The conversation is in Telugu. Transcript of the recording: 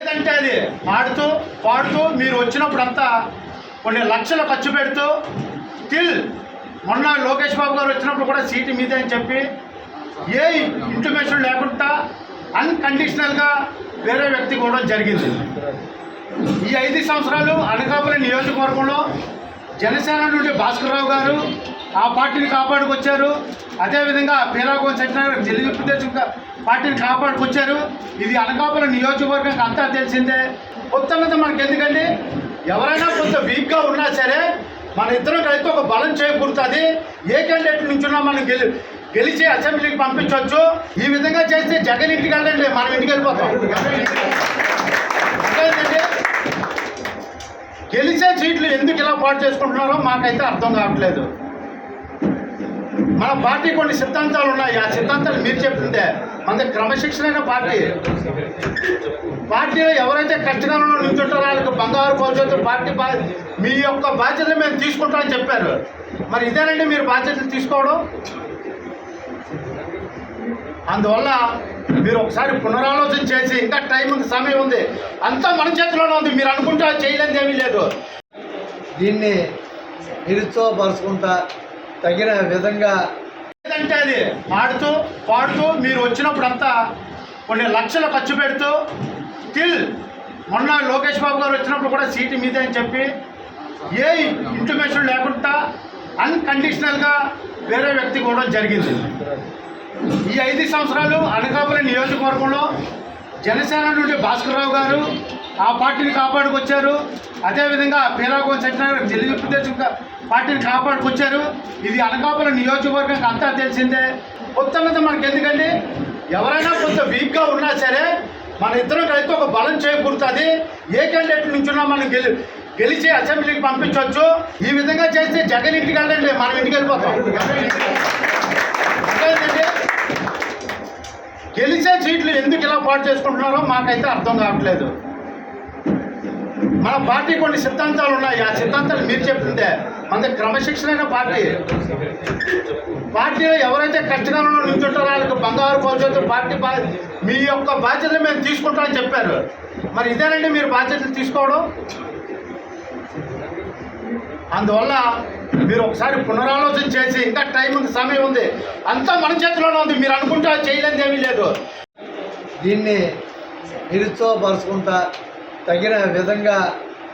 ఏదంటే అది ఆడుతూ పాడుతూ మీరు వచ్చినప్పుడంతా కొన్ని లక్షలు ఖర్చు పెడుతూ స్టిల్ మొన్న లోకేష్ బాబు గారు వచ్చినప్పుడు కూడా సీటు మీదే అని చెప్పి ఏ ఇంటిమేషన్ లేకుండా అన్కండిషనల్గా వేరే వ్యక్తి కూడా జరిగింది. ఈ 5 సంవత్సరాలు అనకాపల్లి నియోజకవర్గంలో జనసేన నుండి భాస్కర్రావు గారు ఆ పార్టీని కాపాడుకొచ్చారు. అదేవిధంగా పీలాగోన్ సత్యనారాయణ తెలుగుదేశం పార్టీని కాపాడుకొచ్చారు. ఇది అనకాపల్లి నియోజకవర్గం అంతా తెలిసిందే. కొత్తన్నది మనకి ఎందుకండి, ఎవరైనా కొంత వీక్గా ఉన్నా సరే మన ఇద్దరం కలిసి ఒక బలం చేకూరుతుంది. ఏ క్యాండిడేట్ నుంచున్నా మనం గెలిచి అసెంబ్లీకి పంపించవచ్చు. ఈ విధంగా చేస్తే జగన్ ఇంటికి వెళ్ళండి, మనం ఇంటికి వెళ్ళిపోతాం. అదేంటంటే గెలిచే సీట్లు ఎందుకు ఇలా పాటు చేసుకుంటున్నారో మాకైతే అర్థం కావట్లేదు. మన పార్టీ కొన్ని సిద్ధాంతాలు ఉన్నాయి. ఆ సిద్ధాంతాలు మీరు చెప్తుంటే మన క్రమశిక్షణ పార్టీలో ఎవరైతే కష్టకాలంలో నిల్చుంటారో వాళ్ళకి బంగారు భవిష్యత్తు పార్టీ మీ యొక్క బాధ్యతలు మేము తీసుకుంటామని చెప్పారు. మరి ఇదేనండి మీరు బాధ్యతలు తీసుకోవడం. అందువల్ల మీరు ఒకసారి పునరాలోచన చేసి, ఇంకా టైం ఉంది, సమయం ఉంది, అంతా మన చేతిలోనే ఉంది. మీరు అనుకుంటే చేయలేనిది ఏమీ లేదు. దీన్ని నిరుత్సాహపరుచుకుంటా తగిన విధంగా ఏదంటే అది ఆడుతూ పాడుతూ మీరు వచ్చినప్పుడంతా కొన్ని లక్షలు ఖర్చు పెడుతూ స్టిల్ మొన్న లోకేష్ బాబు గారు వచ్చినప్పుడు కూడా సీటు మీదే అని చెప్పి ఏ ఇంటిమేషన్ లేకుండా అన్కండిషనల్గా వేరే వ్యక్తి కూడా జరిగింది. ఈ 5 సంవత్సరాలు అనకాపల్లి నియోజకవర్గంలో జనసేన నుండి భాస్కర్రావు గారు ఆ పార్టీని కాపాడుకొచ్చారు. అదేవిధంగా పీలాగోన్ సత్యనారాయణ తెలుగుదేశం పార్టీని కాపాడుకొచ్చారు. ఇది అనకాపల్లి నియోజకవర్గం అంతా తెలిసిందే. కొత్తన్నది మనకి ఎందుకండి, ఎవరైనా కొంత వీక్గా ఉన్నా సరే మన ఇద్దరం కలిసి ఒక బలం చేకూరుతుంది. ఏ క్యాండిడేట్ నుంచున్నా మనం గెలిచి అసెంబ్లీకి పంపించవచ్చు. ఈ విధంగా చేస్తే జగన్ ఇంటికి వెళ్ళండి, మనం ఇంటికి వెళ్ళిపోతాం. అదేంటంటే గెలిచే సీట్లు ఎందుకు ఇలా పాటు చేసుకుంటున్నారో మాకైతే అర్థం కావట్లేదు. మన పార్టీ కొన్ని సిద్ధాంతాలు ఉన్నాయి. ఆ సిద్ధాంతాలు మీరు చెప్తుంటే మన క్రమశిక్షణ పార్టీలో ఎవరైతే కష్టకాలంలో నిల్చుంటారో వాళ్ళకి బంగారు భవిష్యత్తు పార్టీ మీ యొక్క బాధ్యతలు మేము తీసుకుంటామని చెప్పారు. మరి ఇదేనండి మీరు బాధ్యతలు తీసుకోవడం. అందువల్ల మీరు ఒకసారి పునరాలోచన చేసి, ఇంకా టైం ఉంది, సమయం ఉంది, అంతా మన చేతిలోనే ఉంది. మీరు అనుకుంటే చేయలేనిది ఏమీ లేదు. దీన్ని నిరుత్సాహపరుచుకుంటా తగిన విధంగా